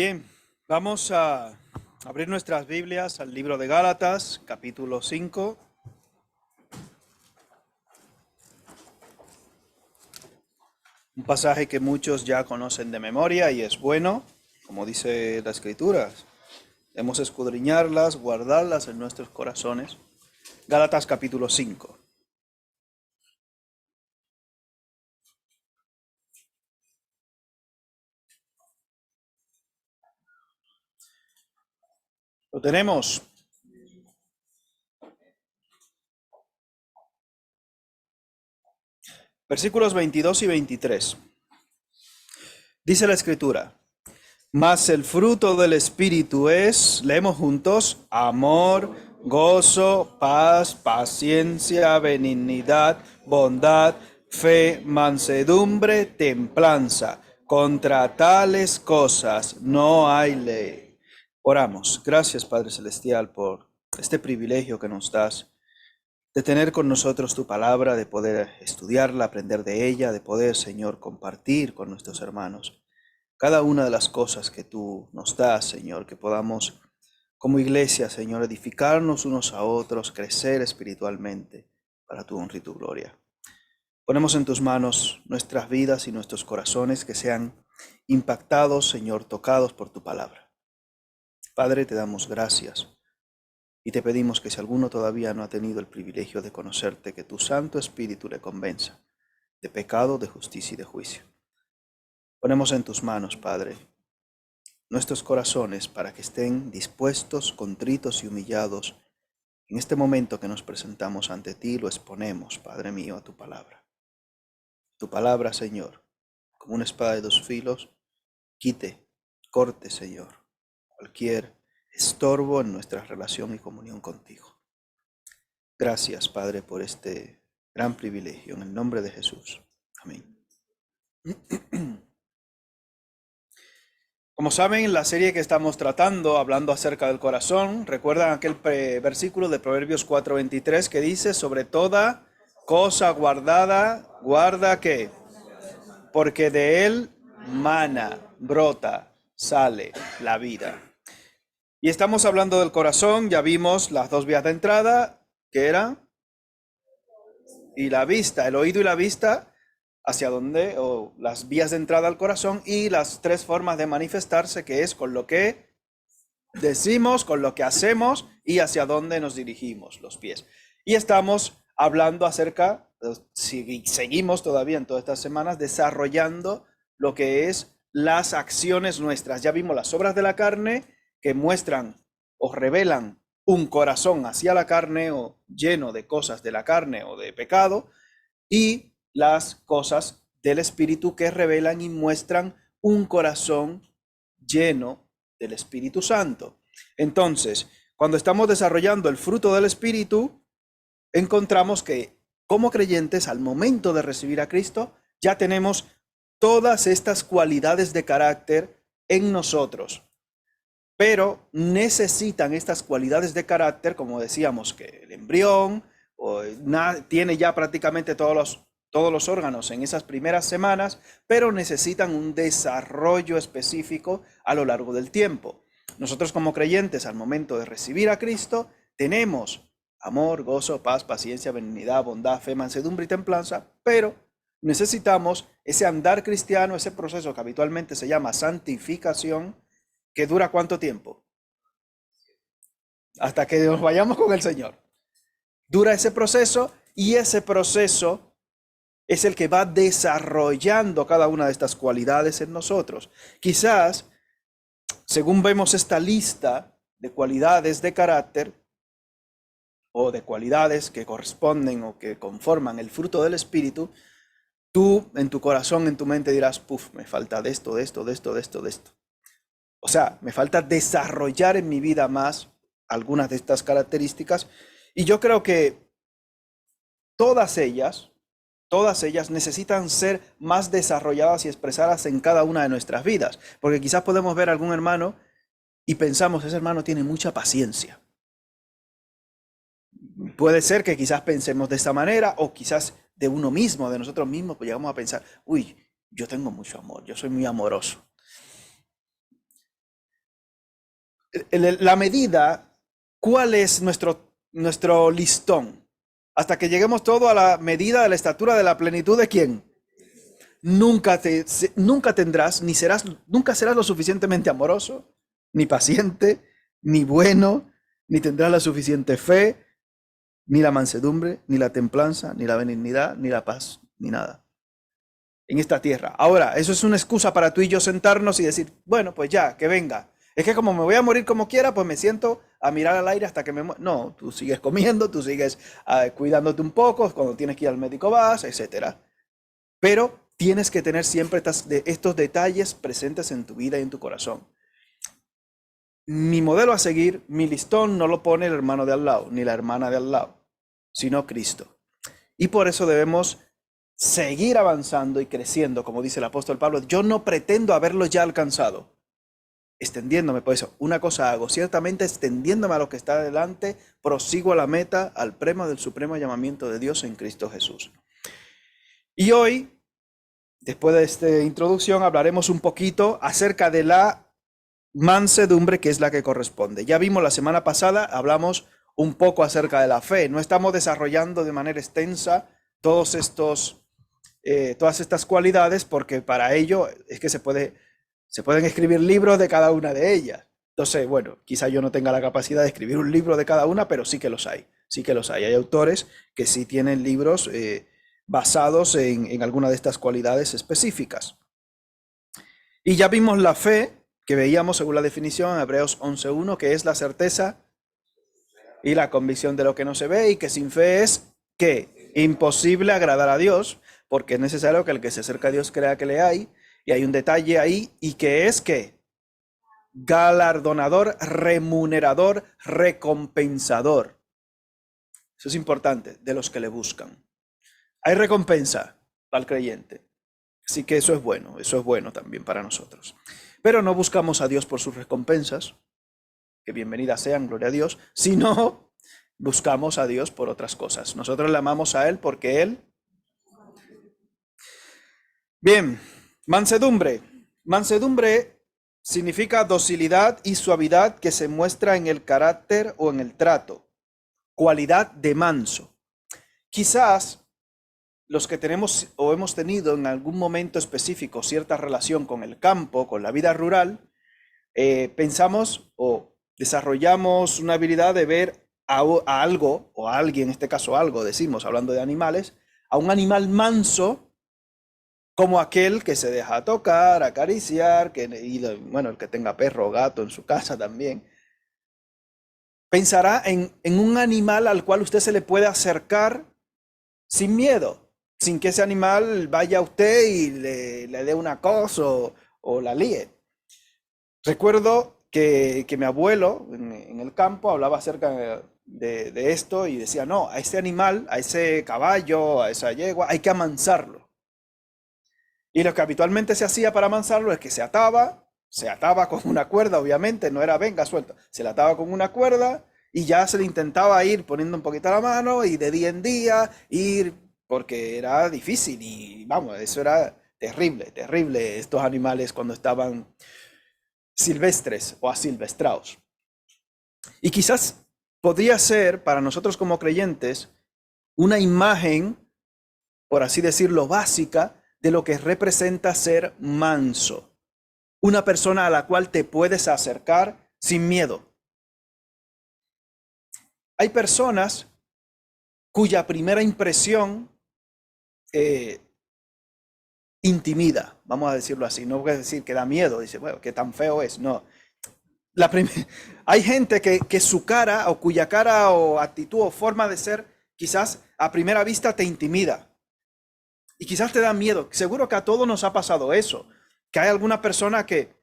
Bien, vamos a abrir nuestras Biblias al libro de Gálatas, capítulo 5. Un pasaje que muchos ya conocen de memoria y es bueno, como dice la Escritura. Debemos escudriñarlas, guardarlas en nuestros corazones. Gálatas capítulo 5. Lo tenemos. Versículos 22 y 23. Dice la Escritura: Mas el fruto del Espíritu es, leemos juntos, amor, gozo, paz, paciencia, benignidad, bondad, fe, mansedumbre, templanza. Contra tales cosas no hay ley. Oramos. Gracias, Padre Celestial, por este privilegio que nos das de tener con nosotros tu palabra, de poder estudiarla, aprender de ella, de poder, Señor, compartir con nuestros hermanos cada una de las cosas que tú nos das, Señor, que podamos como iglesia, Señor, edificarnos unos a otros, crecer espiritualmente para tu honra y tu gloria. Ponemos en tus manos nuestras vidas y nuestros corazones que sean impactados, Señor, tocados por tu palabra. Padre, te damos gracias y te pedimos que si alguno todavía no ha tenido el privilegio de conocerte, que tu Santo Espíritu le convenza de pecado, de justicia y de juicio. Ponemos en tus manos, Padre, nuestros corazones para que estén dispuestos, contritos y humillados. En este momento que nos presentamos ante ti, lo exponemos, Padre mío, a tu palabra. Tu palabra, Señor, como una espada de dos filos, quite, corte, Señor, cualquier estorbo en nuestra relación y comunión contigo. Gracias, Padre, por este gran privilegio. En el nombre de Jesús. Amén. Como saben, la serie que estamos tratando, hablando acerca del corazón, recuerdan aquel versículo de Proverbios 4:23 que dice: sobre toda cosa guardada, guarda que, porque de él mana, brota, sale la vida. Y estamos hablando del corazón, ya vimos las dos vías de entrada, que eran, y la vista, el oído y la vista, hacia dónde, o las vías de entrada al corazón, y las tres formas de manifestarse, que es con lo que decimos, con lo que hacemos y hacia dónde nos dirigimos, los pies. Y estamos hablando acerca, seguimos todavía en todas estas semanas desarrollando lo que es las acciones nuestras. Ya vimos las obras de la carne que muestran o revelan un corazón hacia la carne o lleno de cosas de la carne o de pecado, y las cosas del Espíritu que revelan y muestran un corazón lleno del Espíritu Santo. Entonces, cuando estamos desarrollando el fruto del Espíritu, encontramos que como creyentes, al momento de recibir a Cristo, ya tenemos todas estas cualidades de carácter en nosotros. Pero necesitan estas cualidades de carácter, como decíamos, que el embrión tiene ya prácticamente todos los órganos en esas primeras semanas, pero necesitan un desarrollo específico a lo largo del tiempo. Nosotros como creyentes, al momento de recibir a Cristo, tenemos amor, gozo, paz, paciencia, benignidad, bondad, fe, mansedumbre y templanza, pero necesitamos ese andar cristiano, ese proceso que habitualmente se llama santificación, que dura ¿cuánto tiempo? Hasta que nos vayamos con el Señor. Dura ese proceso, y ese proceso es el que va desarrollando cada una de estas cualidades en nosotros. Quizás, según vemos esta lista de cualidades de carácter o de cualidades que corresponden o que conforman el fruto del Espíritu, tú en tu corazón, en tu mente dirás: puf, me falta de esto, de esto, de esto, de esto, de esto. O sea, me falta desarrollar en mi vida más algunas de estas características, y yo creo que todas ellas necesitan ser más desarrolladas y expresadas en cada una de nuestras vidas, porque quizás podemos ver a algún hermano y pensamos: ese hermano tiene mucha paciencia. Puede ser que quizás pensemos de esta manera, o quizás de uno mismo, de nosotros mismos, pues llegamos a pensar: uy, yo tengo mucho amor, yo soy muy amoroso. La medida, ¿cuál es nuestro listón? Hasta que lleguemos todo a la medida de la estatura de la plenitud de ¿quién? Nunca tendrás, nunca serás lo suficientemente amoroso, ni paciente, ni bueno, ni tendrás la suficiente fe, ni la mansedumbre, ni la templanza, ni la benignidad, ni la paz, ni nada en esta tierra. Ahora, eso es una excusa para tú y yo sentarnos y decir, bueno, pues ya, que venga. Es que como me voy a morir como quiera, pues me siento a mirar al aire hasta que me muera. No, tú sigues comiendo, tú sigues cuidándote un poco, cuando tienes que ir al médico vas, etcétera. Pero tienes que tener siempre estos detalles presentes en tu vida y en tu corazón. Mi modelo a seguir, mi listón no lo pone el hermano de al lado, ni la hermana de al lado, sino Cristo. Y por eso debemos seguir avanzando y creciendo, como dice el apóstol Pablo. Yo no pretendo haberlo ya alcanzado, extendiéndome, por eso, una cosa hago, ciertamente extendiéndome a lo que está adelante, prosigo a la meta, al premio del supremo llamamiento de Dios en Cristo Jesús. Y hoy, después de esta introducción, hablaremos un poquito acerca de la mansedumbre, que es la que corresponde. Ya vimos la semana pasada, hablamos un poco acerca de la fe. No estamos desarrollando de manera extensa todas estas cualidades, porque para ello es que se pueden escribir libros de cada una de ellas. Entonces, bueno, quizá yo no tenga la capacidad de escribir un libro de cada una, pero sí que los hay. Sí que los hay. Hay autores que sí tienen libros basados en alguna de estas cualidades específicas. Y ya vimos la fe, que veíamos según la definición en Hebreos 11.1, que es la certeza y la convicción de lo que no se ve, y que sin fe es, ¿qué? Imposible agradar a Dios, porque es necesario que el que se acerca a Dios crea que le hay, y hay un detalle ahí, y que es que galardonador, remunerador, recompensador. Eso es importante, de los que le buscan. Hay recompensa al creyente. Así que eso es bueno también para nosotros. Pero no buscamos a Dios por sus recompensas, que bienvenidas sean, gloria a Dios, sino buscamos a Dios por otras cosas. Nosotros le amamos a Él porque Él... Bien, mansedumbre. Mansedumbre significa docilidad y suavidad que se muestra en el carácter o en el trato. Cualidad de manso. Quizás los que tenemos o hemos tenido en algún momento específico cierta relación con el campo, con la vida rural, pensamos o desarrollamos una habilidad de ver a algo, o a alguien, en este caso algo, decimos, hablando de animales, a un animal manso como aquel que se deja tocar, acariciar, bueno, el que tenga perro o gato en su casa también. Pensará en un animal al cual usted se le puede acercar sin miedo, sin que ese animal vaya a usted y le dé una cosa o la líe. Recuerdo que mi abuelo en el campo hablaba acerca de esto y decía, no, a ese animal, a ese caballo, a esa yegua, hay que amansarlo. Y lo que habitualmente se hacía para amansarlo es que se ataba con una cuerda, obviamente, no era venga, suelta, se le ataba con una cuerda y ya se le intentaba ir poniendo un poquito la mano y de día en día ir, porque era difícil y vamos, eso era terrible estos animales cuando estaban silvestres o asilvestrados. Y quizás podría ser para nosotros como creyentes una imagen, por así decirlo, básica de lo que representa ser manso. Una persona a la cual te puedes acercar sin miedo. Hay personas cuya primera impresión intimida, vamos a decirlo así. No voy a decir que da miedo, dice, bueno, qué tan feo es. No. Hay gente que su cara o cuya cara o actitud o forma de ser quizás a primera vista te intimida. Y quizás te da miedo. Seguro que a todos nos ha pasado eso. Que hay alguna persona que,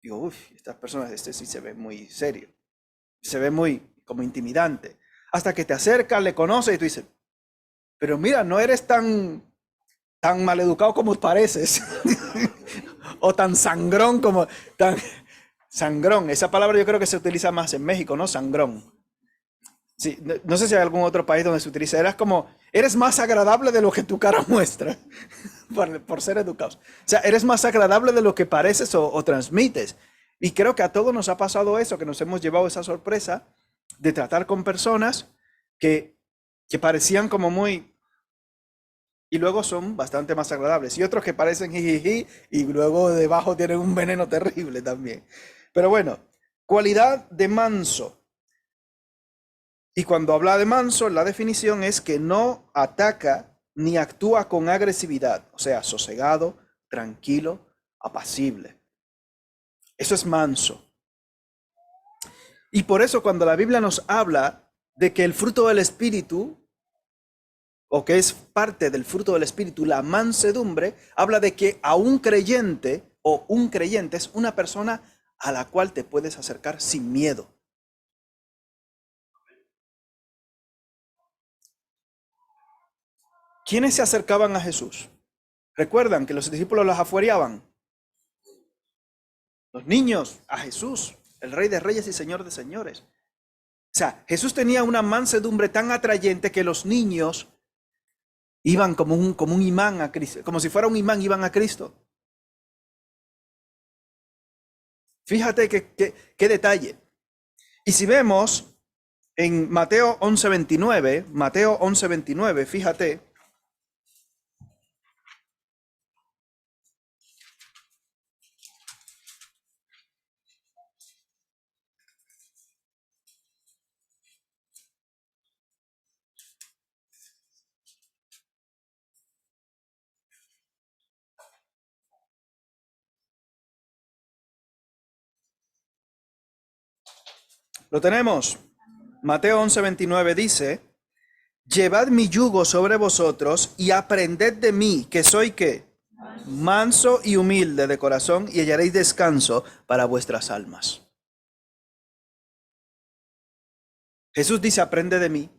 digo, uff, estas personas, este sí se ve muy serio. Se ve muy como intimidante. Hasta que te acercas, le conoces y tú dices, pero mira, no eres tan maleducado como pareces. O tan sangrón como... Sangrón, esa palabra yo creo que se utiliza más en México, ¿no? Sangrón. Sí, no sé si hay algún otro país donde se utiliza. Eres más agradable de lo que tu cara muestra, por ser educados. O sea, eres más agradable de lo que pareces o transmites. Y creo que a todos nos ha pasado eso, que nos hemos llevado esa sorpresa de tratar con personas que parecían como muy, y luego son bastante más agradables. Y otros que parecen jijiji y luego debajo tienen un veneno terrible también. Pero bueno, cualidad de manso. Y cuando habla de manso, la definición es que no ataca ni actúa con agresividad. O sea, sosegado, tranquilo, apacible. Eso es manso. Y por eso cuando la Biblia nos habla de que el fruto del Espíritu, o que es parte del fruto del Espíritu, la mansedumbre, habla de que a un creyente o un creyente es una persona a la cual te puedes acercar sin miedo. ¿Quiénes se acercaban a Jesús? ¿Recuerdan que los discípulos los afuereaban? Los niños a Jesús, el Rey de Reyes y Señor de Señores. O sea, Jesús tenía una mansedumbre tan atrayente que los niños iban como un imán a Cristo, como si fuera un imán, iban a Cristo. Fíjate qué detalle. Y si vemos en Mateo 11:29, fíjate. Lo tenemos. Mateo 11:29 dice, llevad mi yugo sobre vosotros y aprended de mí, que soy ¿qué? Manso y humilde de corazón, y hallaréis descanso para vuestras almas. Jesús dice, aprende de mí,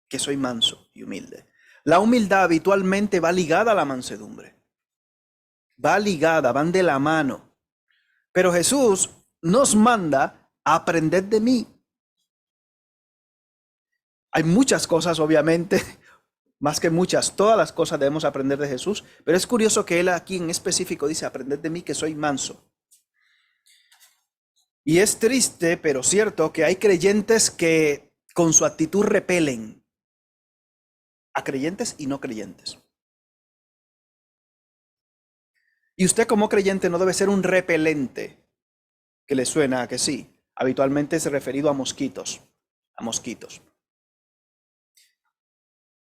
que soy manso y humilde. La humildad habitualmente va ligada a la mansedumbre. Va ligada, van de la mano. Pero Jesús nos manda a aprender de mí. Hay muchas cosas, obviamente, más que muchas, todas las cosas debemos aprender de Jesús, pero es curioso que él aquí en específico dice, aprended de mí que soy manso. Y es triste, pero cierto, que hay creyentes que con su actitud repelen a creyentes y no creyentes. Y usted como creyente no debe ser un repelente, que le suena a que sí. Habitualmente es referido a mosquitos,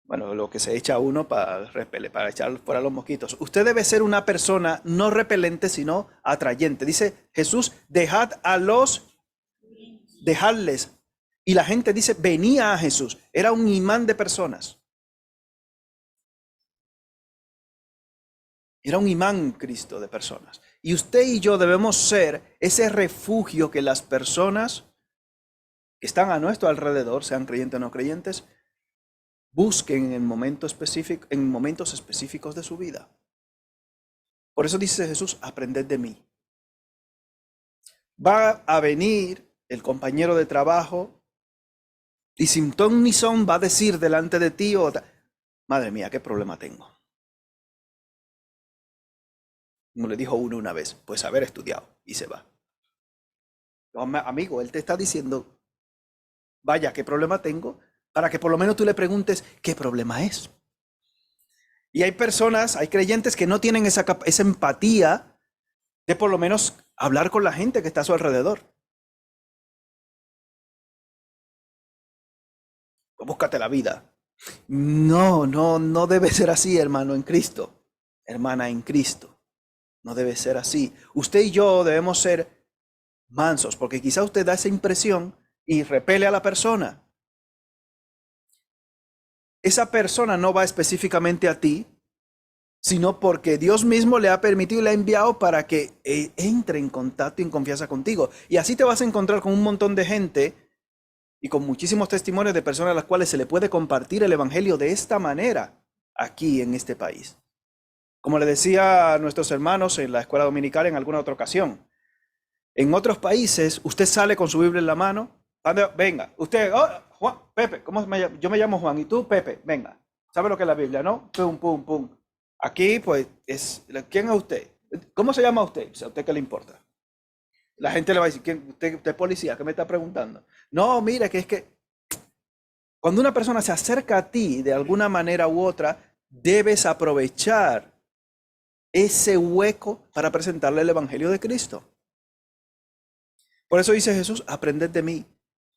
Bueno, lo que se echa uno para repeler, para echar fuera los mosquitos. Usted debe ser una persona no repelente, sino atrayente. Dice Jesús, dejadles. Y la gente dice, venía a Jesús. Era un imán de personas. Era un imán Cristo de personas. Y usted y yo debemos ser ese refugio que las personas que están a nuestro alrededor, sean creyentes o no creyentes, busquen en momentos específicos de su vida. Por eso dice Jesús, aprended de mí. Va a venir el compañero de trabajo y sin ton ni son va a decir delante de ti, madre mía, qué problema tengo. Como le dijo uno una vez, pues haber estudiado, y se va. Amigo, él te está diciendo, vaya, qué problema tengo, para que por lo menos tú le preguntes qué problema es. Y hay personas, hay creyentes que no tienen esa empatía de por lo menos hablar con la gente que está a su alrededor. Búscate la vida. No debe ser así, hermano en Cristo, hermana en Cristo. No debe ser así. Usted y yo debemos ser mansos, porque quizá usted da esa impresión y repele a la persona. Esa persona no va específicamente a ti, sino porque Dios mismo le ha permitido y le ha enviado para que entre en contacto y en confianza contigo. Y así te vas a encontrar con un montón de gente y con muchísimos testimonios de personas a las cuales se le puede compartir el evangelio de esta manera aquí en este país. Como le decía a nuestros hermanos en la escuela dominical en alguna otra ocasión, en otros países usted sale con su Biblia en la mano, venga, usted, Juan, Pepe, yo me llamo Juan y tú, Pepe, venga, ¿sabe lo que es la Biblia, no? Pum, pum, pum. Aquí, pues, ¿quién es usted? ¿Cómo se llama usted? ¿A usted qué le importa? La gente le va a decir, ¿quién, usted es policía? ¿Qué me está preguntando? No, mira, que es que cuando una persona se acerca a ti de alguna manera u otra, debes aprovechar ese hueco para presentarle el Evangelio de Cristo. Por eso dice Jesús, aprended de mí.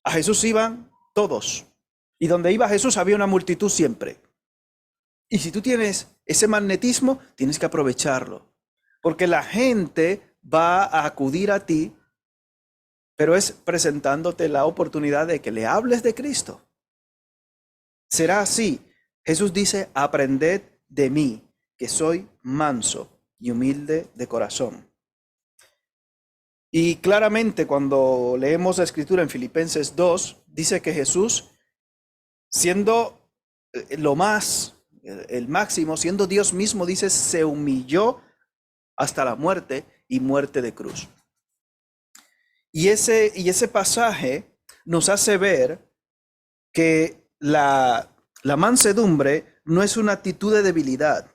A Jesús iban todos. Y donde iba Jesús había una multitud siempre. Y si tú tienes ese magnetismo, tienes que aprovecharlo. Porque la gente va a acudir a ti, pero es presentándote la oportunidad de que le hables de Cristo. Será así. Jesús dice, aprended de mí, que soy manso y humilde de corazón. Y claramente cuando leemos la escritura en Filipenses 2, dice que Jesús, siendo el máximo, siendo Dios mismo, dice, se humilló hasta la muerte y muerte de cruz. Y ese pasaje nos hace ver que la mansedumbre no es una actitud de debilidad,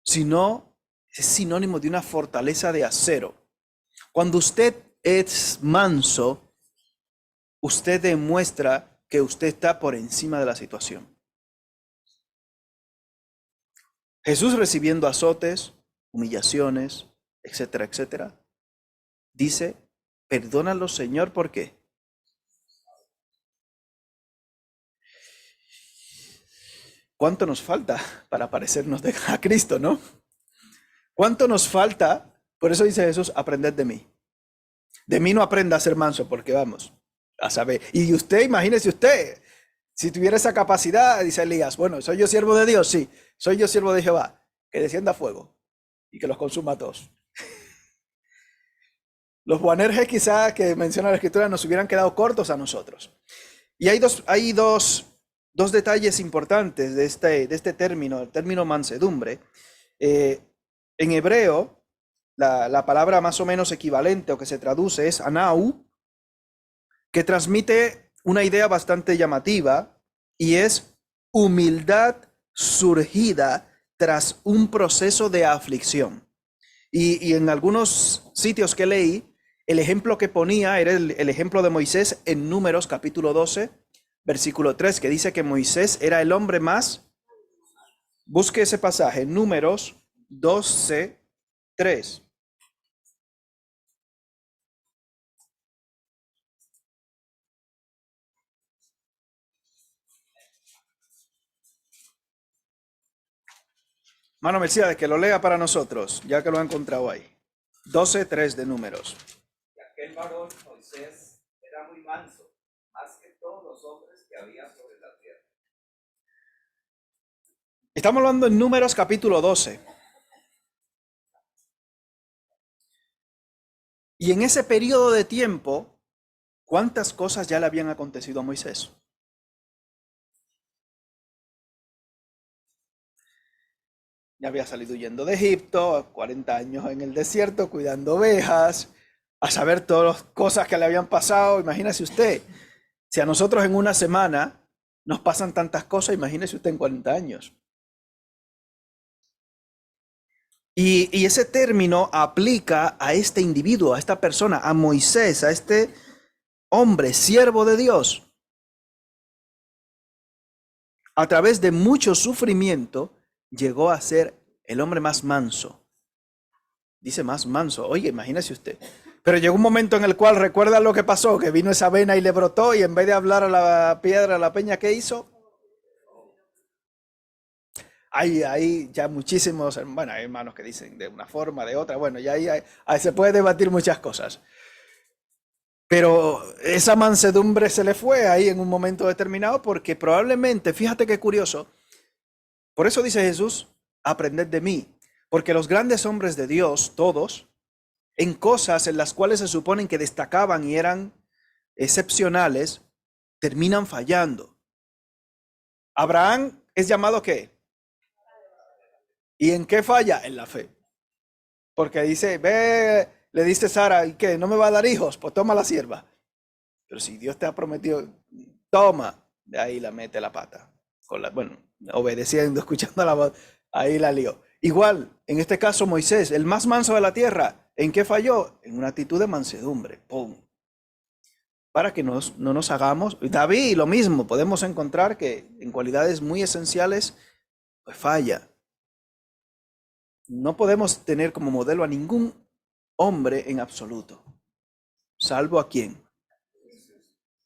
sino es sinónimo de una fortaleza de acero. Cuando usted es manso, usted demuestra que usted está por encima de la situación. Jesús recibiendo azotes, humillaciones, etcétera, etcétera, dice, perdónalo, Señor, ¿por qué? ¿Cuánto nos falta para parecernos a Cristo, no? ¿Cuánto nos falta? Por eso dice Jesús, aprended de mí. De mí no aprenda a ser manso, porque vamos a saber. Y usted, imagínese usted, si tuviera esa capacidad, dice Elías, bueno, ¿soy yo siervo de Dios? Sí, soy yo siervo de Jehová, que descienda fuego y que los consuma a todos. Los Boanerges quizá que menciona la Escritura nos hubieran quedado cortos a nosotros. Y hay dos detalles importantes de este término, el término mansedumbre. En hebreo, la palabra más o menos equivalente o que se traduce es anau, que transmite una idea bastante llamativa y es humildad surgida tras un proceso de aflicción. Y en algunos sitios que leí, el ejemplo que ponía era el ejemplo de Moisés en Números capítulo 12, versículo 3, que dice que Moisés era el hombre más. Busque ese pasaje, Números 12, 3. Mano Mercedes, que lo lea para nosotros, ya que lo ha encontrado ahí. 12:3 de Números. Y aquel varón Moisés era muy manso, más que todos los hombres que había sobre la tierra. Estamos hablando en Números capítulo 12. Y en ese periodo de tiempo, ¿cuántas cosas ya le habían acontecido a Moisés? Ya había salido huyendo de Egipto, 40 años en el desierto cuidando ovejas, a saber todas las cosas que le habían pasado. Imagínese usted, si a nosotros en una semana nos pasan tantas cosas, imagínese usted en 40 años. Y ese término aplica a este individuo, a esta persona, a Moisés, a este hombre, siervo de Dios. A través de mucho sufrimiento, llegó a ser el hombre más manso. Dice más manso. Oye, imagínese usted. Pero llegó un momento en el cual, ¿recuerda lo que pasó? Que vino esa vena y le brotó y en vez de hablar a la piedra, a la peña, ¿qué hizo? Hay ya muchísimos, bueno, hay hermanos que dicen de una forma, de otra. Bueno, ya ahí se puede debatir muchas cosas. Pero esa mansedumbre se le fue ahí en un momento determinado porque probablemente, fíjate qué curioso, por eso dice Jesús, aprended de mí, porque los grandes hombres de Dios, todos, en cosas en las cuales se suponen que destacaban y eran excepcionales, terminan fallando. Abraham es llamado ¿qué? ¿Y en qué falla? En la fe. Porque dice, ve, le dice Sara, ¿y qué? ¿No me va a dar hijos? Pues toma la sierva. Pero si Dios te ha prometido, toma, de ahí la mete la pata. Bueno, obedeciendo, escuchando la voz, ahí la lió. Igual, en este caso Moisés, el más manso de la tierra, ¿En qué falló? En una actitud de mansedumbre. ¡Pum! Para que no nos hagamos. David, lo mismo, podemos encontrar que en cualidades muy esenciales, pues falla. No podemos tener como modelo a ningún hombre en absoluto, salvo a quién,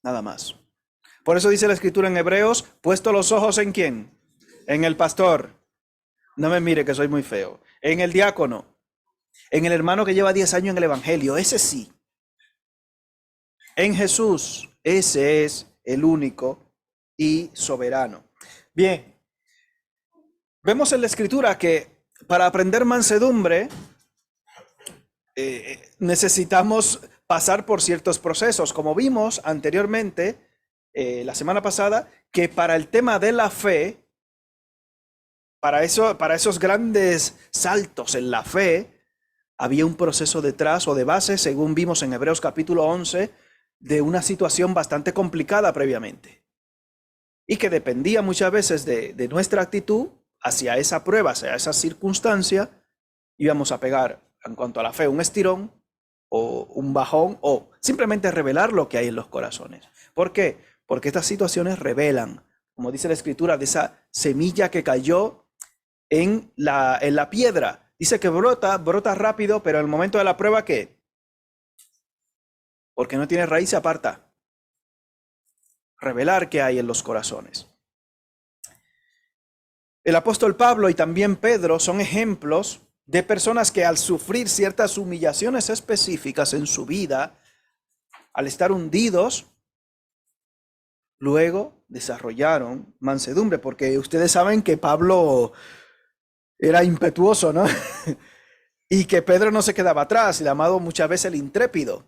nada más. Por eso dice la escritura en Hebreos, puesto los ojos en quién, en el pastor. No me mire que soy muy feo. En el diácono, en el hermano que lleva 10 años en el evangelio, ese sí. En Jesús, ese es el único y soberano. Bien, vemos en la escritura que para aprender mansedumbre necesitamos pasar por ciertos procesos, como vimos anteriormente, la semana pasada, que para el tema de la fe, para esos grandes saltos en la fe, había un proceso detrás o de base, según vimos en Hebreos capítulo 11, de una situación bastante complicada previamente. Y que dependía muchas veces de nuestra actitud hacia esa prueba, hacia esa circunstancia, íbamos a pegar en cuanto a la fe un estirón o un bajón o simplemente revelar lo que hay en los corazones. ¿Por qué? Porque estas situaciones revelan, como dice la escritura, de esa semilla que cayó en la piedra. Dice que brota rápido, pero en el momento de la prueba, ¿qué? Porque no tiene raíz, se aparta. Revelar qué hay en los corazones. El apóstol Pablo y también Pedro son ejemplos de personas que al sufrir ciertas humillaciones específicas en su vida, al estar hundidos, luego desarrollaron mansedumbre, porque ustedes saben que Pablo era impetuoso, ¿no? Y que Pedro no se quedaba atrás, llamado muchas veces el intrépido.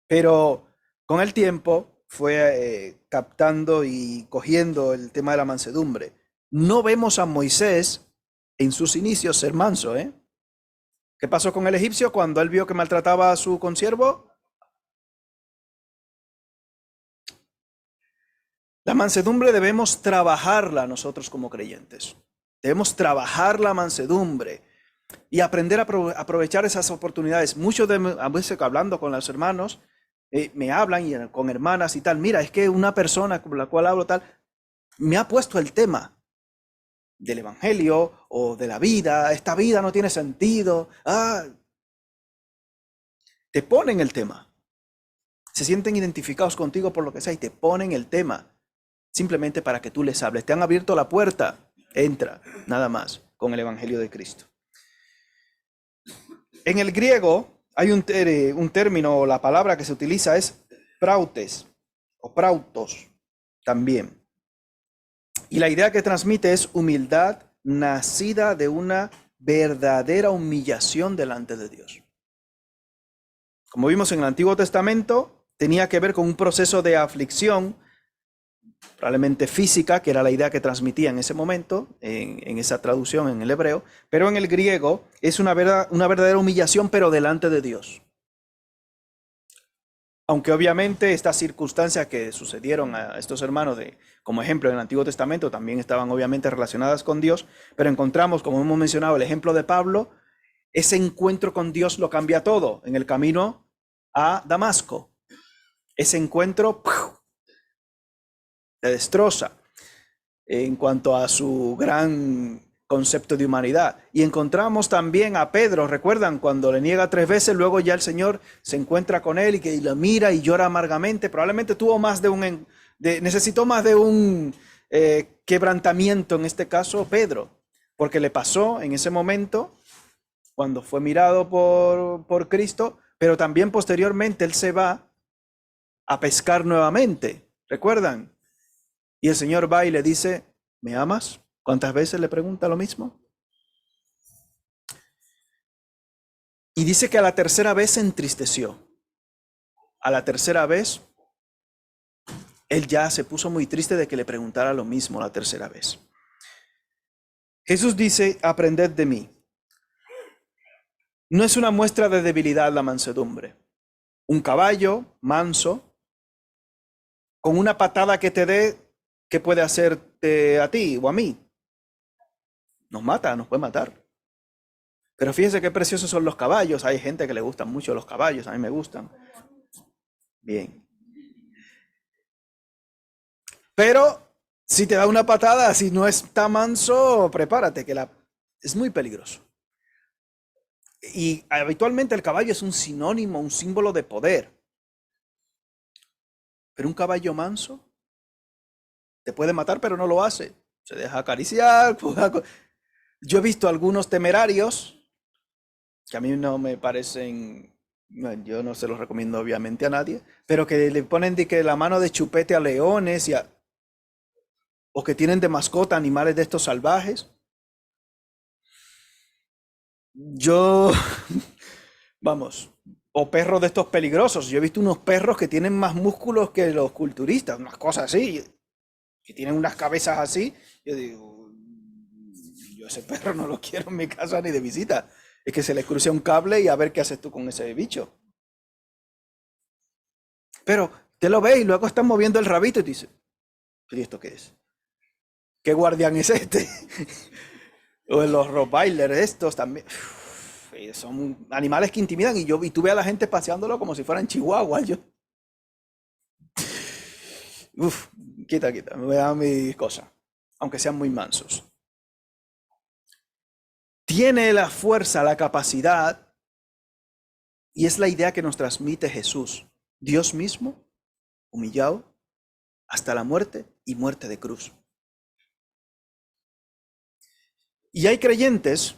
Pero con el tiempo fue captando y cogiendo el tema de la mansedumbre. No vemos a Moisés en sus inicios ser manso, ¿eh? ¿Qué pasó con el egipcio cuando él vio que maltrataba a su consiervo? La mansedumbre debemos trabajarla nosotros como creyentes. Debemos trabajar la mansedumbre y aprender a aprovechar esas oportunidades. Muchos de a veces hablando con los hermanos, me hablan y con hermanas y tal. Mira, es que una persona con la cual hablo tal, me ha puesto el tema del evangelio o de la vida. Esta vida no tiene sentido. Te ponen el tema. Se sienten identificados contigo por lo que sea y te ponen el tema. Simplemente para que tú les hables. Te han abierto la puerta. Entra, nada más, con el evangelio de Cristo. En el griego hay un término, la palabra que se utiliza es prautes o prautos también. Y la idea que transmite es humildad nacida de una verdadera humillación delante de Dios. Como vimos en el Antiguo Testamento, tenía que ver con un proceso de aflicción, probablemente física, que era la idea que transmitía en ese momento, en esa traducción en el hebreo, pero en el griego es una verdadera humillación, pero delante de Dios. Aunque obviamente estas circunstancias que sucedieron a estos hermanos, como ejemplo en el Antiguo Testamento, también estaban obviamente relacionadas con Dios, pero encontramos, como hemos mencionado, el ejemplo de Pablo, ese encuentro con Dios lo cambia todo en el camino a Damasco. Ese encuentro le destroza en cuanto a su gran concepto de humanidad. Y encontramos también a Pedro, ¿recuerdan? Cuando le niega 3 veces, luego ya el Señor se encuentra con él y que lo mira y llora amargamente. Probablemente tuvo más necesitó más de un quebrantamiento, en este caso Pedro, porque le pasó en ese momento cuando fue mirado por Cristo, pero también posteriormente él se va a pescar nuevamente, ¿recuerdan? Y el Señor va y le dice, ¿me amas? ¿Cuántas veces le pregunta lo mismo? Y dice que a la tercera vez se entristeció. A la tercera vez, él ya se puso muy triste de que le preguntara lo mismo la tercera vez. Jesús dice, aprended de mí. No es una muestra de debilidad la mansedumbre. Un caballo manso, con una patada que te dé, ¿qué puede hacerte a ti o a mí? Nos mata, nos puede matar. Pero fíjense qué preciosos son los caballos. Hay gente que le gustan mucho los caballos, a mí me gustan. Bien. Pero si te da una patada, si no está manso, prepárate, que es muy peligroso. Y habitualmente el caballo es un sinónimo, un símbolo de poder. Pero un caballo manso te puede matar, pero no lo hace. Se deja acariciar. Yo he visto algunos temerarios que a mí no me parecen, bueno, yo no se los recomiendo obviamente a nadie, pero que le ponen de que la mano de chupete a leones o que tienen de mascota animales de estos salvajes. Yo, vamos, o perros de estos peligrosos. Yo he visto unos perros que tienen más músculos que los culturistas, unas cosas así, que tienen unas cabezas así. Yo digo, yo ese perro no lo quiero en mi casa ni de visita. Es que se le cruce un cable y a ver qué haces tú con ese bicho. Pero te lo ves y luego estás moviendo el rabito y te dices, ¿y esto qué es? ¿Qué guardián es este? O los Rottweiler estos también. Son animales que intimidan y tú ves a la gente paseándolo como si fueran chihuahuas. Quita, me voy a dar mis cosas, aunque sean muy mansos. Tiene la fuerza, la capacidad, y es la idea que nos transmite Jesús, Dios mismo, humillado hasta la muerte y muerte de cruz. Y hay creyentes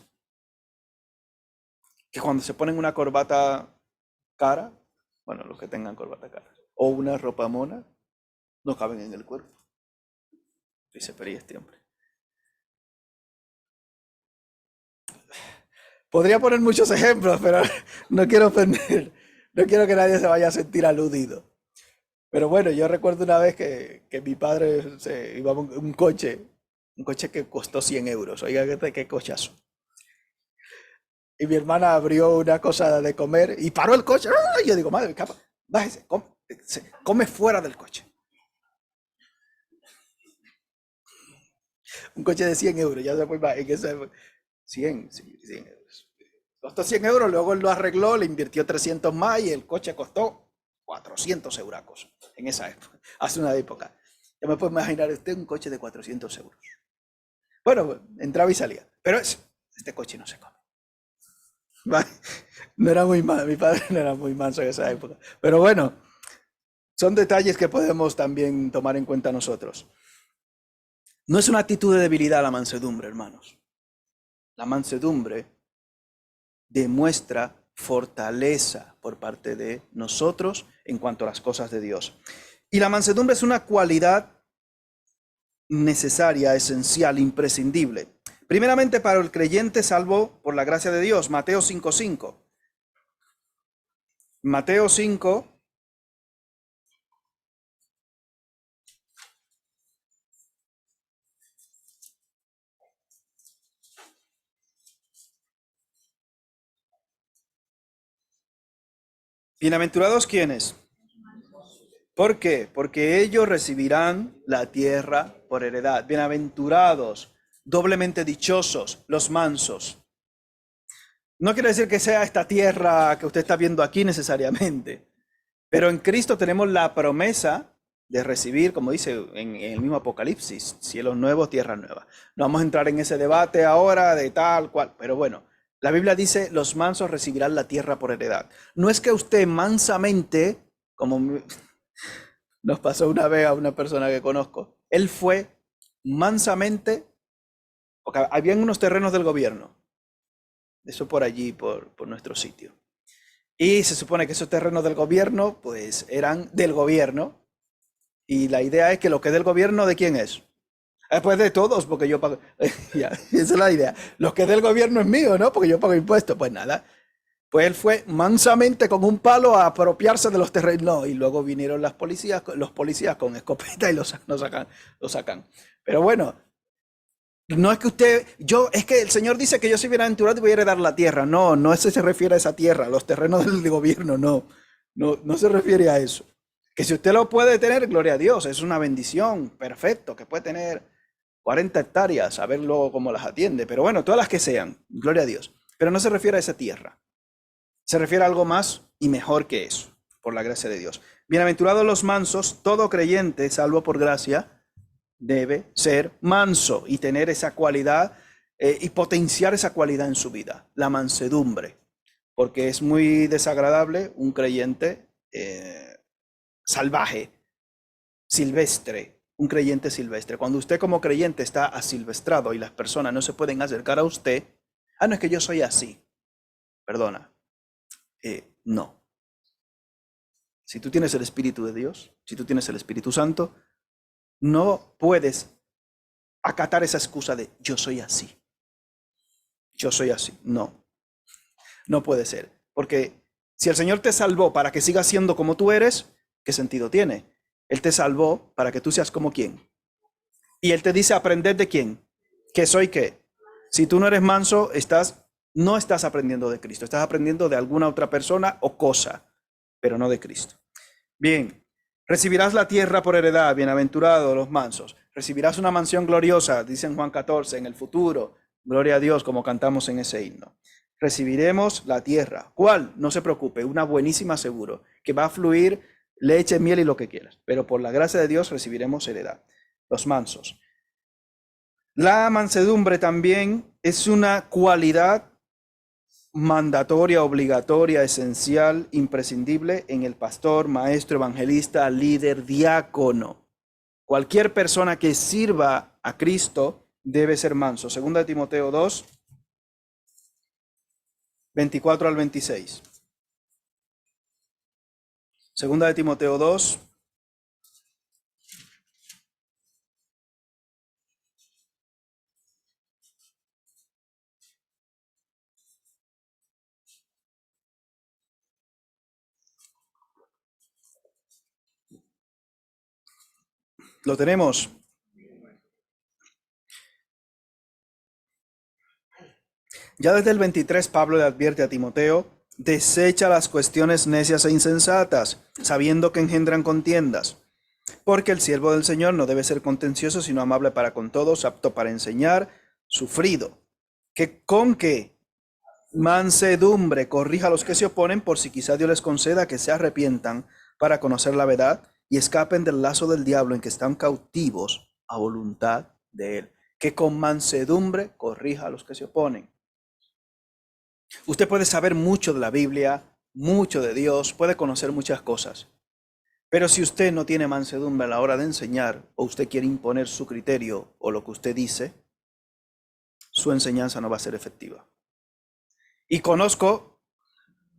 que cuando se ponen una corbata cara, bueno, los que tengan corbata cara, o una ropa mona, no caben en el cuerpo. Dice, pero ¿y este hombre? Podría poner muchos ejemplos, pero no quiero ofender, no quiero que nadie se vaya a sentir aludido. Pero bueno, yo recuerdo una vez que mi padre se iba a un coche que costó 100 euros. Oiga, qué cochazo. Y mi hermana abrió una cosa de comer y paró el coche. Y yo digo, madre, capa, bájese, come fuera del coche. Un coche de 100 euros, ya después va en ese 100 euros. Costó 100 euros, luego él lo arregló, le invirtió 300 más y el coche costó 400 euracos en esa época, hace una época. Ya me puedo imaginar usted un coche de 400 euros. Bueno, entraba y salía, pero este coche no se come. No era muy mal, mi padre no era muy manso en esa época. Pero bueno, son detalles que podemos también tomar en cuenta nosotros. No es una actitud de debilidad la mansedumbre, hermanos. La mansedumbre demuestra fortaleza por parte de nosotros en cuanto a las cosas de Dios. Y la mansedumbre es una cualidad necesaria, esencial, imprescindible. Primeramente para el creyente salvo por la gracia de Dios. Mateo 5:5. Mateo 5. Bienaventurados ¿quiénes? ¿Por qué? Porque ellos recibirán la tierra por heredad. Bienaventurados, doblemente dichosos, los mansos. No quiere decir que sea esta tierra que usted está viendo aquí necesariamente, pero en Cristo tenemos la promesa de recibir, como dice en el mismo Apocalipsis, cielos nuevos, tierra nueva. No vamos a entrar en ese debate ahora de tal cual, pero bueno, la Biblia dice, los mansos recibirán la tierra por heredad. No es que usted mansamente, como nos pasó una vez a una persona que conozco, él fue mansamente, porque habían unos terrenos del gobierno, eso por allí, por nuestro sitio. Y se supone que esos terrenos del gobierno, pues eran del gobierno. Y la idea es que lo que es del gobierno, ¿de quién es? Pues de todos, porque yo pago. Ya, esa es la idea. Lo que es del gobierno es mío, ¿no? Porque yo pago impuestos. Pues nada. Pues él fue mansamente con un palo a apropiarse de los terrenos. No, y luego vinieron los policías con escopeta y lo sacan. Pero bueno. No es que es que el Señor dice que yo soy bienaventurado y voy a heredar la tierra. No se refiere a esa tierra, los terrenos del gobierno, no se refiere a eso. Que si usted lo puede tener, gloria a Dios, es una bendición, perfecto, que puede tener 40 hectáreas, a ver luego cómo las atiende, pero bueno, todas las que sean, gloria a Dios. Pero no se refiere a esa tierra. Se refiere a algo más y mejor que eso, por la gracia de Dios. Bienaventurados los mansos, todo creyente, salvo por gracia, debe ser manso y tener esa cualidad y potenciar esa cualidad en su vida, la mansedumbre. Porque es muy desagradable un creyente salvaje, silvestre, un creyente silvestre. Cuando usted como creyente está asilvestrado y las personas no se pueden acercar a usted, no es que yo soy así, perdona, no. Si tú tienes el Espíritu de Dios, si tú tienes el Espíritu Santo, no puedes acatar esa excusa de yo soy así. Yo soy así. No, no puede ser. Porque si el Señor te salvó para que sigas siendo como tú eres, ¿qué sentido tiene? Él te salvó para que tú seas como quién. Y Él te dice aprender de quién. ¿Qué soy qué? Si tú no eres manso, no estás aprendiendo de Cristo. Estás aprendiendo de alguna otra persona o cosa, pero no de Cristo. Bien, recibirás la tierra por heredad, bienaventurados los mansos. Recibirás una mansión gloriosa, dice en Juan 14, en el futuro. Gloria a Dios, como cantamos en ese himno. Recibiremos la tierra. ¿Cuál? No se preocupe, una buenísima seguro, que va a fluir leche, miel y lo que quieras. Pero por la gracia de Dios recibiremos heredad. Los mansos. La mansedumbre también es una cualidad mandatoria, obligatoria, esencial, imprescindible en el pastor, maestro, evangelista, líder, diácono. Cualquier persona que sirva a Cristo debe ser manso. Segunda de Timoteo 2, 24 al 26. Segunda de Timoteo 2. Lo tenemos. Ya desde el 23 Pablo le advierte a Timoteo, desecha las cuestiones necias e insensatas, sabiendo que engendran contiendas. Porque el siervo del Señor no debe ser contencioso, sino amable para con todos, apto para enseñar, sufrido. Que con que mansedumbre corrija a los que se oponen, por si quizá Dios les conceda que se arrepientan para conocer la verdad y escapen del lazo del diablo en que están cautivos a voluntad de él. Que con mansedumbre corrija a los que se oponen. Usted puede saber mucho de la Biblia, mucho de Dios, puede conocer muchas cosas. Pero si usted no tiene mansedumbre a la hora de enseñar, o usted quiere imponer su criterio o lo que usted dice, su enseñanza no va a ser efectiva. Y conozco,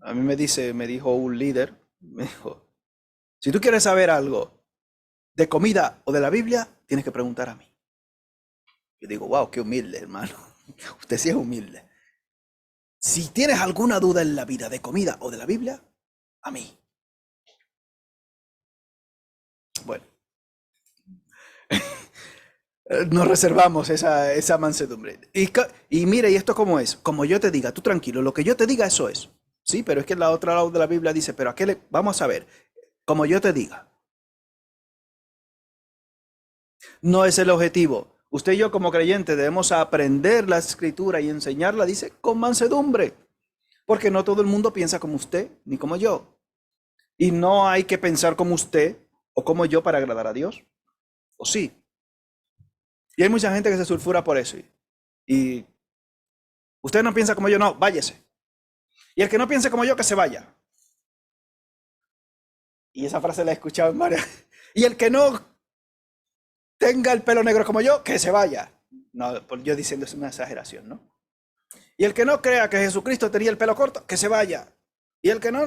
a mí me dijo un líder, me dijo, si tú quieres saber algo de comida o de la Biblia, tienes que preguntar a mí. Yo digo, wow, qué humilde, hermano. Usted sí es humilde. Si tienes alguna duda en la vida de comida o de la Biblia, a mí. Bueno, nos reservamos esa mansedumbre. Y mire, ¿y esto cómo es? Como yo te diga, tú tranquilo, lo que yo te diga, eso es. Sí, pero es que en la otra lado de la Biblia dice, pero vamos a ver, como yo te diga. No es el objetivo. Usted y yo como creyentes debemos aprender la escritura y enseñarla, dice, con mansedumbre. Porque no todo el mundo piensa como usted, ni como yo. Y no hay que pensar como usted o como yo para agradar a Dios. ¿O sí? Y hay mucha gente que se sulfura por eso. Y usted no piensa como yo, no, váyase. Y el que no piense como yo, que se vaya. Y esa frase la he escuchado en varias. Y el que no tenga el pelo negro como yo, que se vaya. No, yo diciendo es una exageración, ¿no? Y el que no crea que Jesucristo tenía el pelo corto, que se vaya. Y el que no,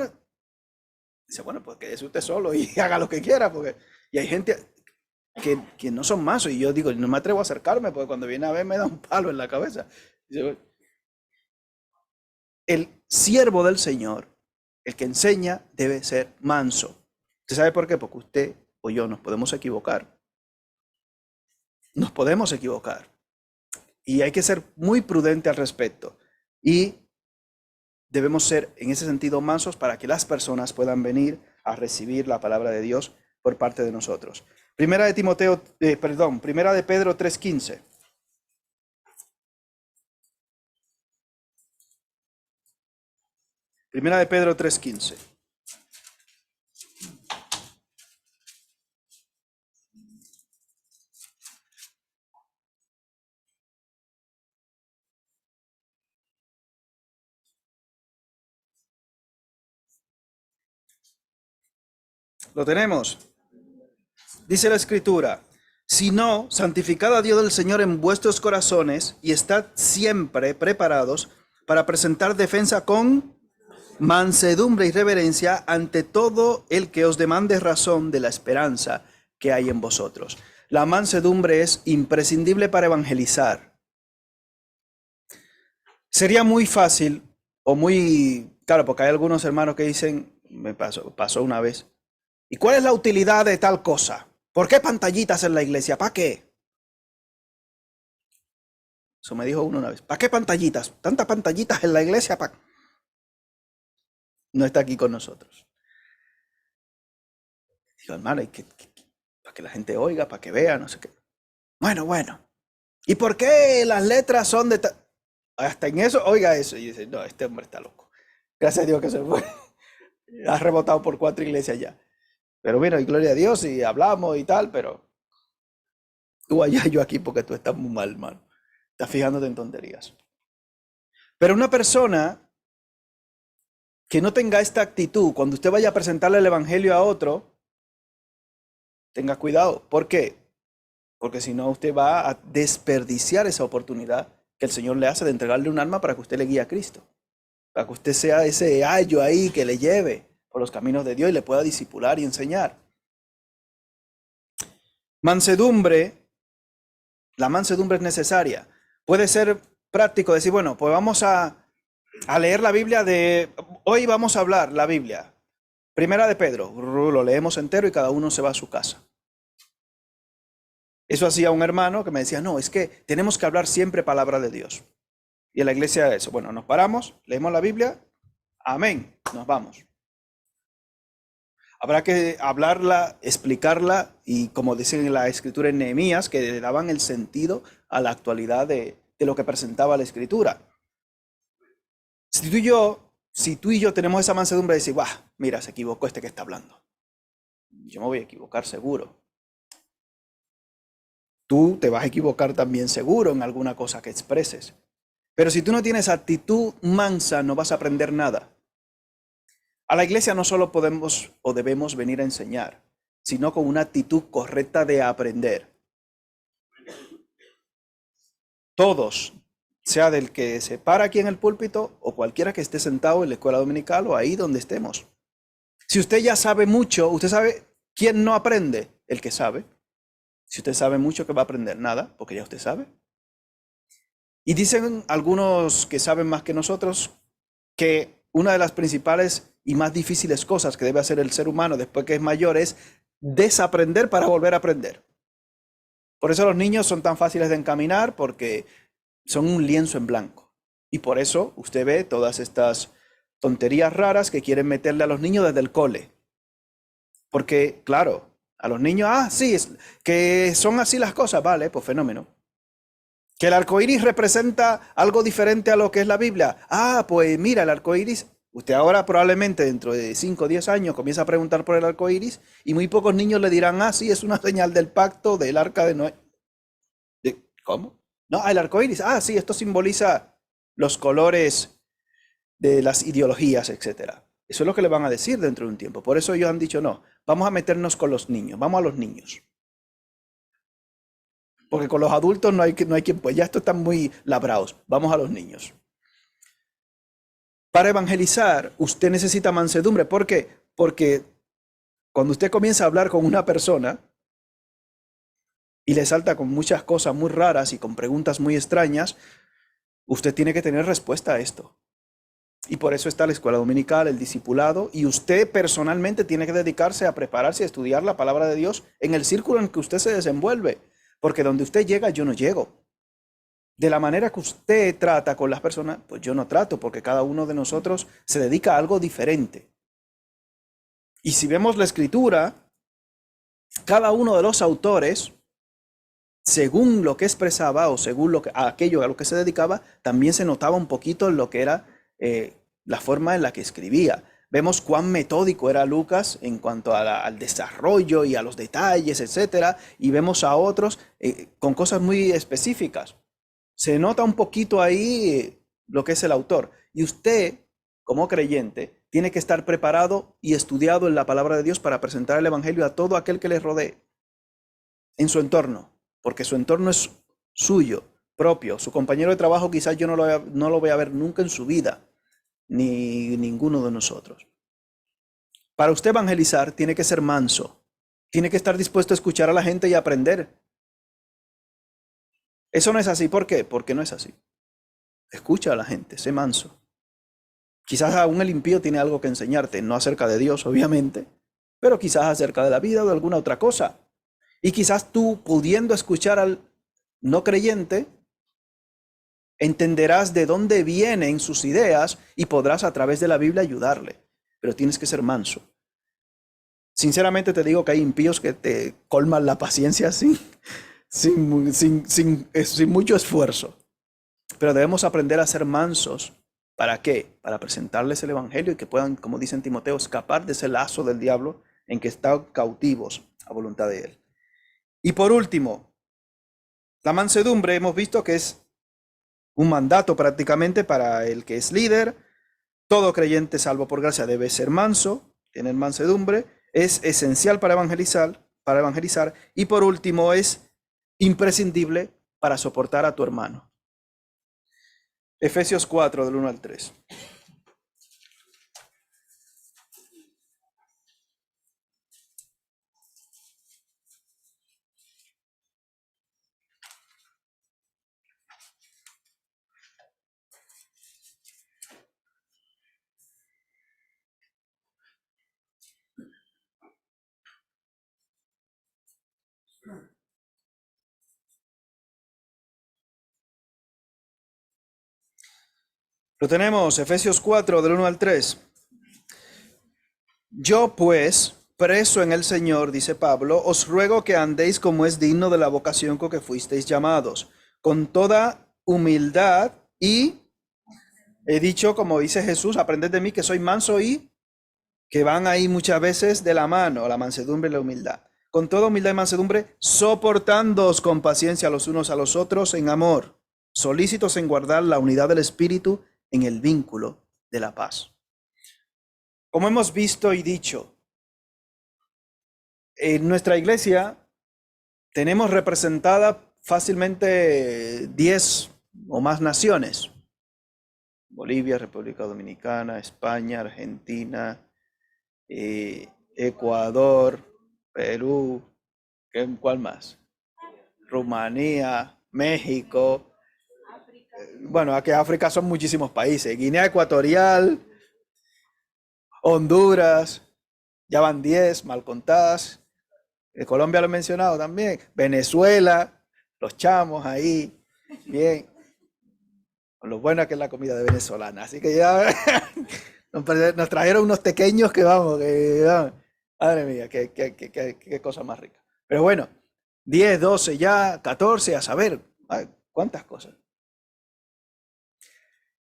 dice, bueno, pues que es usted solo y haga lo que quiera. Y hay gente que no son mansos. Y yo digo, no me atrevo a acercarme porque cuando viene a ver me da un palo en la cabeza. El siervo del Señor, el que enseña, debe ser manso. ¿Usted sabe por qué? Porque usted o yo nos podemos equivocar. Nos podemos equivocar. Y hay que ser muy prudente al respecto. Y debemos ser, en ese sentido, mansos para que las personas puedan venir a recibir la palabra de Dios por parte de nosotros. Primera de Pedro 3:15. Primera de Pedro 3:15. ¿Lo tenemos? Dice la Escritura, si no, santificad a Dios del Señor en vuestros corazones y estad siempre preparados para presentar defensa con mansedumbre y reverencia ante todo el que os demande razón de la esperanza que hay en vosotros. La mansedumbre es imprescindible para evangelizar. Sería muy fácil o muy, claro, porque hay algunos hermanos que dicen, me pasó una vez, ¿y cuál es la utilidad de tal cosa? ¿Por qué pantallitas en la iglesia? ¿Para qué? Eso me dijo uno una vez. ¿Para qué pantallitas? ¿Tantas pantallitas en la iglesia? No está aquí con nosotros. Digo, hermano, para que la gente oiga, para que vea, no sé qué. Bueno. ¿Y por qué las letras son de hasta en eso? Oiga eso. Y dice, no, este hombre está loco. Gracias a Dios que se fue. Ha rebotado por 4 iglesias ya. Pero bueno, y gloria a Dios, y hablamos y tal, pero tú allá, yo aquí, porque tú estás muy mal, hermano. Estás fijándote en tonterías. Pero una persona que no tenga esta actitud, cuando usted vaya a presentarle el evangelio a otro, tenga cuidado. ¿Por qué? Porque si no, usted va a desperdiciar esa oportunidad que el Señor le hace de entregarle un alma para que usted le guíe a Cristo. Para que usted sea ese ayo ahí que le lleve por los caminos de Dios y le pueda discipular y enseñar. Mansedumbre. La mansedumbre es necesaria. Puede ser práctico decir, bueno, pues vamos a leer la Biblia hoy vamos a hablar la Biblia. Primera de Pedro, lo leemos entero y cada uno se va a su casa. Eso hacía un hermano que me decía, no, es que tenemos que hablar siempre palabra de Dios. Y en la iglesia eso, bueno, nos paramos, leemos la Biblia, amén, nos vamos. Habrá que hablarla, explicarla y como dicen en la escritura en Nehemías, que le daban el sentido a la actualidad de lo que presentaba la escritura. Si tú y yo tenemos esa mansedumbre de decir, mira, se equivocó este que está hablando. Yo me voy a equivocar seguro. Tú te vas a equivocar también seguro en alguna cosa que expreses. Pero si tú no tienes actitud mansa, no vas a aprender nada. A la iglesia no solo podemos o debemos venir a enseñar, sino con una actitud correcta de aprender. Todos, sea del que se para aquí en el púlpito o cualquiera que esté sentado en la escuela dominical o ahí donde estemos. Si usted ya sabe mucho, usted sabe quién no aprende, el que sabe. Si usted sabe mucho, ¿qué va a aprender? Nada, porque ya usted sabe. Y dicen algunos que saben más que nosotros que una de las principales y más difíciles cosas que debe hacer el ser humano después que es mayor es desaprender para volver a aprender. Por eso los niños son tan fáciles de encaminar, porque son un lienzo en blanco. Y por eso usted ve todas estas tonterías raras que quieren meterle a los niños desde el cole. Porque, claro, a los niños, sí, que son así las cosas, vale, pues fenómeno. Que el arco iris representa algo diferente a lo que es la Biblia. Pues mira, el arco iris, usted ahora probablemente dentro de 5 o 10 años comienza a preguntar por el arco iris y muy pocos niños le dirán, sí, es una señal del pacto del arca de Noé. ¿Cómo? No, el arco iris, sí, esto simboliza los colores de las ideologías, etc. Eso es lo que le van a decir dentro de un tiempo. Por eso ellos han dicho, no, vamos a meternos con los niños, vamos a los niños. Porque con los adultos no hay quien, pues ya estos están muy labrados, vamos a los niños. Para evangelizar, usted necesita mansedumbre. ¿Por qué? Porque cuando usted comienza a hablar con una persona y le salta con muchas cosas muy raras y con preguntas muy extrañas, usted tiene que tener respuesta a esto. Y por eso está la escuela dominical, el discipulado, y usted personalmente tiene que dedicarse a prepararse a estudiar la palabra de Dios en el círculo en que usted se desenvuelve. Porque donde usted llega, yo no llego. De la manera que usted trata con las personas, pues yo no trato, porque cada uno de nosotros se dedica a algo diferente. Y si vemos la escritura, cada uno de los autores, según lo que expresaba o según aquello a lo que se dedicaba, también se notaba un poquito en lo que era la forma en la que escribía. Vemos cuán metódico era Lucas en cuanto al desarrollo y a los detalles, etcétera, y vemos a otros con cosas muy específicas. Se nota un poquito ahí lo que es el autor. Y usted, como creyente, tiene que estar preparado y estudiado en la palabra de Dios para presentar el evangelio a todo aquel que le rodee en su entorno, porque su entorno es suyo, propio. Su compañero de trabajo quizás yo no lo voy a ver nunca en su vida, ni ninguno de nosotros. Para usted evangelizar tiene que ser manso, tiene que estar dispuesto a escuchar a la gente y aprender. Eso no es así. ¿Por qué? Porque no es así. Escucha a la gente, sé manso. Quizás aún el impío tiene algo que enseñarte, no acerca de Dios, obviamente, pero quizás acerca de la vida o de alguna otra cosa. Y quizás tú, pudiendo escuchar al no creyente, entenderás de dónde vienen sus ideas y podrás a través de la Biblia ayudarle. Pero tienes que ser manso. Sinceramente te digo que hay impíos que te colman la paciencia sin mucho esfuerzo. Pero debemos aprender a ser mansos. ¿Para qué? Para presentarles el evangelio y que puedan, como dice en Timoteo, escapar de ese lazo del diablo en que están cautivos a voluntad de él. Y por último, la mansedumbre hemos visto que es un mandato prácticamente para el que es líder. Todo creyente salvo por gracia debe ser manso, tener mansedumbre. Es esencial para evangelizar. Y por último, es imprescindible para soportar a tu hermano. Efesios 4, del 1 al 3. Lo tenemos, Efesios 4, del 1 al 3. Yo pues, preso en el Señor, dice Pablo, os ruego que andéis como es digno de la vocación con que fuisteis llamados, con toda humildad y, he dicho, como dice Jesús, aprended de mí que soy manso y que van ahí muchas veces de la mano, la mansedumbre y la humildad. Con toda humildad y mansedumbre, soportándoos con paciencia los unos a los otros en amor, solícitos en guardar la unidad del Espíritu en el vínculo de la paz. Como hemos visto y dicho, en nuestra iglesia tenemos representada fácilmente 10 o más naciones. Bolivia, República Dominicana, España, Argentina, Ecuador, Perú, ¿cuál más? Rumanía, México. Bueno, aquí en África son muchísimos países. Guinea Ecuatorial, Honduras, ya van 10 mal contadas. Colombia lo he mencionado también. Venezuela, los chamos ahí. Bien. Con lo buena que es la comida de venezolana. Así que ya nos trajeron unos pequeños que vamos, madre mía, qué cosa más rica. Pero bueno, 10, 12 ya, 14, a saber, cuántas cosas.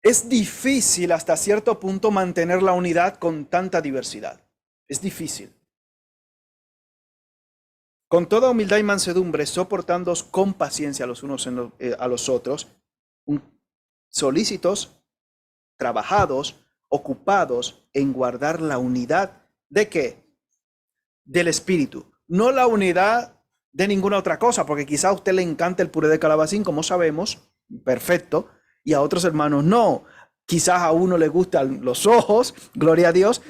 Es difícil hasta cierto punto mantener la unidad con tanta diversidad. Es difícil. Con toda humildad y mansedumbre, soportándoos con paciencia los unos a los otros, solícitos, trabajados, ocupados en guardar la unidad ¿de qué? Del espíritu. No la unidad de ninguna otra cosa, porque quizá a usted le encanta el puré de calabacín, como sabemos, perfecto, y a otros hermanos no. Quizás a uno le gustan los ojos, gloria a Dios,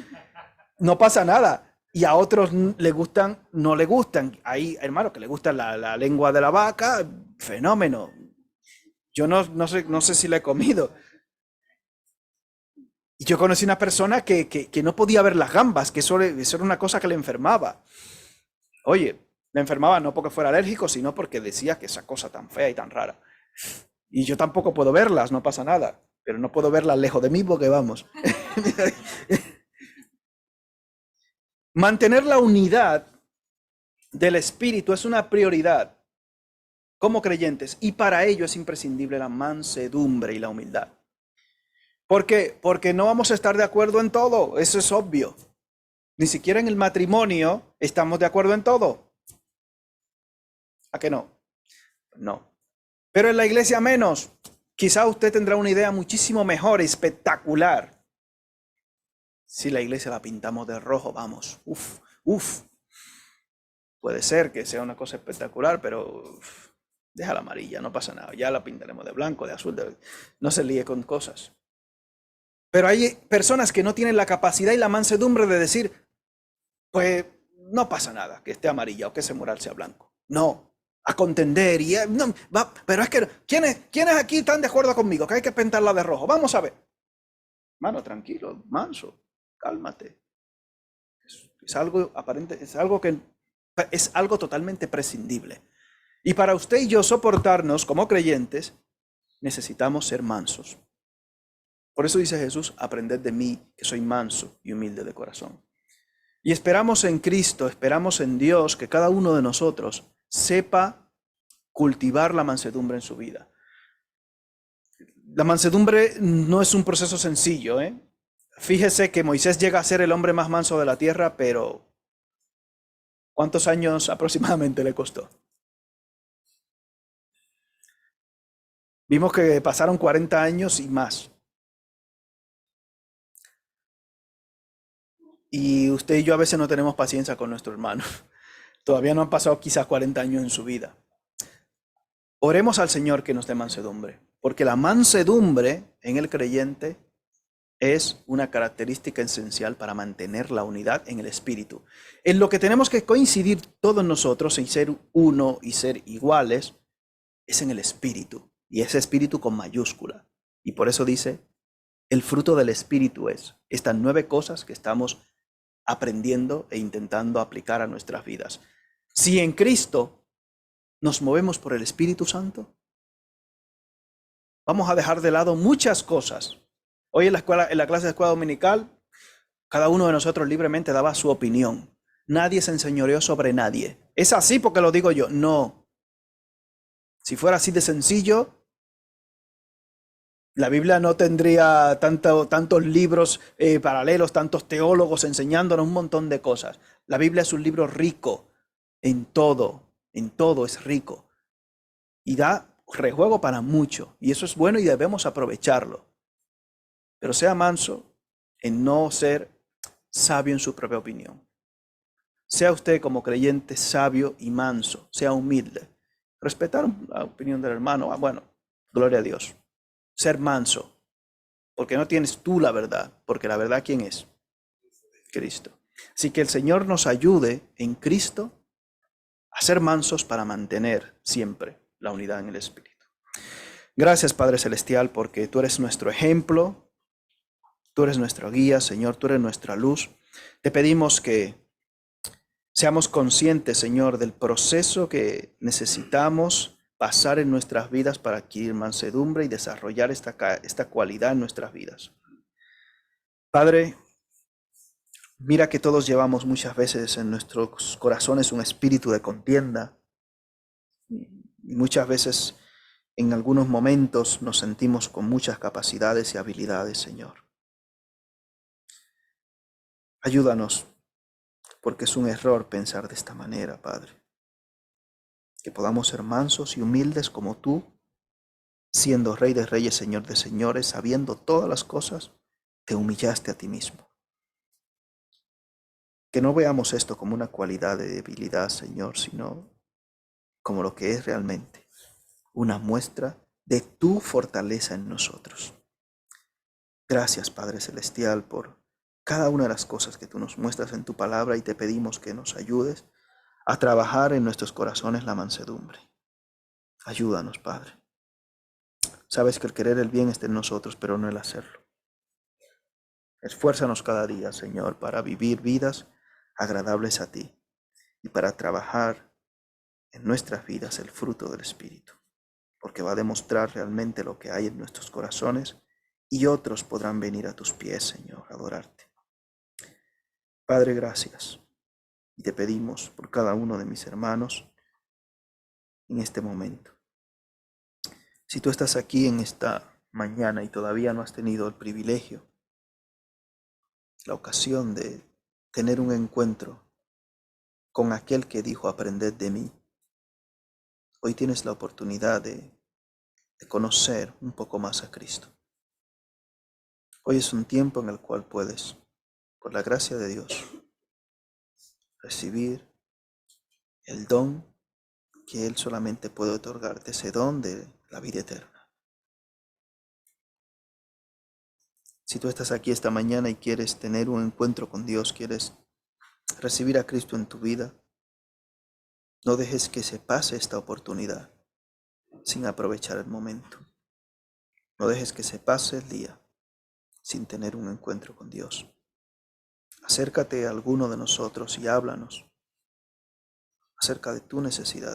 no pasa nada. Y a otros le gustan, no le gustan. Hay hermanos que le gusta la lengua de la vaca, fenómeno. Yo no sé si la he comido. Y yo conocí una persona que no podía ver las gambas, que eso era una cosa que le enfermaba. Oye, le enfermaba no porque fuera alérgico, sino porque decía que esa cosa tan fea y tan rara. Y yo tampoco puedo verlas, no pasa nada. Pero no puedo verlas lejos de mí porque vamos. Mantener la unidad del espíritu es una prioridad como creyentes y para ello es imprescindible la mansedumbre y la humildad. ¿Por qué? Porque no vamos a estar de acuerdo en todo, eso es obvio. Ni siquiera en el matrimonio estamos de acuerdo en todo. ¿A qué no? No. Pero en la iglesia menos. Quizá usted tendrá una idea muchísimo mejor, espectacular. Si la iglesia la pintamos de rojo, vamos. Uf. Puede ser que sea una cosa espectacular, pero deja la amarilla, no pasa nada. Ya la pintaremos de blanco, de azul, no se líe con cosas. Pero hay personas que no tienen la capacidad y la mansedumbre de decir, pues no pasa nada, que esté amarilla o que ese mural sea blanco. No, a contender. No, pero es que, ¿quiénes aquí están de acuerdo conmigo? Que hay que pintarla de rojo. Vamos a ver. Mano, tranquilo, manso, cálmate. Es algo aparente, es algo totalmente prescindible. Y para usted y yo soportarnos como creyentes, necesitamos ser mansos. Por eso dice Jesús, aprended de mí, que soy manso y humilde de corazón. Y esperamos en Cristo, esperamos en Dios, que cada uno de nosotros sepa cultivar la mansedumbre en su vida. La mansedumbre no es un proceso sencillo, ¿eh? Fíjese que Moisés llega a ser el hombre más manso de la tierra, pero ¿cuántos años aproximadamente le costó? Vimos que pasaron 40 años y más. Y usted y yo a veces no tenemos paciencia con nuestro hermano. Todavía no han pasado quizás 40 años en su vida. Oremos al Señor que nos dé mansedumbre, porque la mansedumbre en el creyente es una característica esencial para mantener la unidad en el espíritu. En lo que tenemos que coincidir todos nosotros en ser uno y ser iguales es en el espíritu, y ese espíritu con mayúscula. Y por eso dice, el fruto del espíritu es estas 9 cosas que estamos aprendiendo e intentando aplicar a nuestras vidas. Si en Cristo nos movemos por el Espíritu Santo, vamos a dejar de lado muchas cosas. Hoy en la clase de escuela dominical, cada uno de nosotros libremente daba su opinión. Nadie se enseñoreó sobre nadie. ¿Es así porque lo digo yo? No. Si fuera así de sencillo, la Biblia no tendría tantos libros paralelos, tantos teólogos enseñándonos un montón de cosas. La Biblia es un libro rico en todo es rico. Y da rejuego para mucho. Y eso es bueno y debemos aprovecharlo. Pero sea manso en no ser sabio en su propia opinión. Sea usted como creyente sabio y manso. Sea humilde. Respetar la opinión del hermano. Bueno, gloria a Dios. Ser manso. Porque no tienes tú la verdad. Porque la verdad, ¿quién es? Cristo. Así que el Señor nos ayude en Cristo a ser mansos para mantener siempre la unidad en el Espíritu. Gracias, Padre Celestial, porque tú eres nuestro ejemplo, tú eres nuestra guía, Señor, tú eres nuestra luz. Te pedimos que seamos conscientes, Señor, del proceso que necesitamos pasar en nuestras vidas para adquirir mansedumbre y desarrollar esta cualidad en nuestras vidas. Padre, mira que todos llevamos muchas veces en nuestros corazones un espíritu de contienda y muchas veces en algunos momentos nos sentimos con muchas capacidades y habilidades, Señor. Ayúdanos, porque es un error pensar de esta manera, Padre. Que podamos ser mansos y humildes como tú, siendo Rey de Reyes, Señor de Señores, sabiendo todas las cosas, te humillaste a ti mismo. Que no veamos esto como una cualidad de debilidad, Señor, sino como lo que es realmente, una muestra de tu fortaleza en nosotros. Gracias, Padre Celestial, por cada una de las cosas que tú nos muestras en tu palabra y te pedimos que nos ayudes a trabajar en nuestros corazones la mansedumbre. Ayúdanos, Padre. Sabes que el querer el bien está en nosotros, pero no el hacerlo. Esfuérzanos cada día, Señor, para vivir vidas agradables a ti y para trabajar en nuestras vidas el fruto del Espíritu, porque va a demostrar realmente lo que hay en nuestros corazones y otros podrán venir a tus pies, Señor, a adorarte. Padre, gracias. Y te pedimos por cada uno de mis hermanos en este momento. Si tú estás aquí en esta mañana y todavía no has tenido el privilegio, la ocasión de tener un encuentro con aquel que dijo, aprended de mí, hoy tienes la oportunidad de conocer un poco más a Cristo. Hoy es un tiempo en el cual puedes, por la gracia de Dios, recibir el don que Él solamente puede otorgarte, ese don de la vida eterna. Si tú estás aquí esta mañana y quieres tener un encuentro con Dios, quieres recibir a Cristo en tu vida, no dejes que se pase esta oportunidad sin aprovechar el momento. No dejes que se pase el día sin tener un encuentro con Dios. Acércate a alguno de nosotros y háblanos acerca de tu necesidad.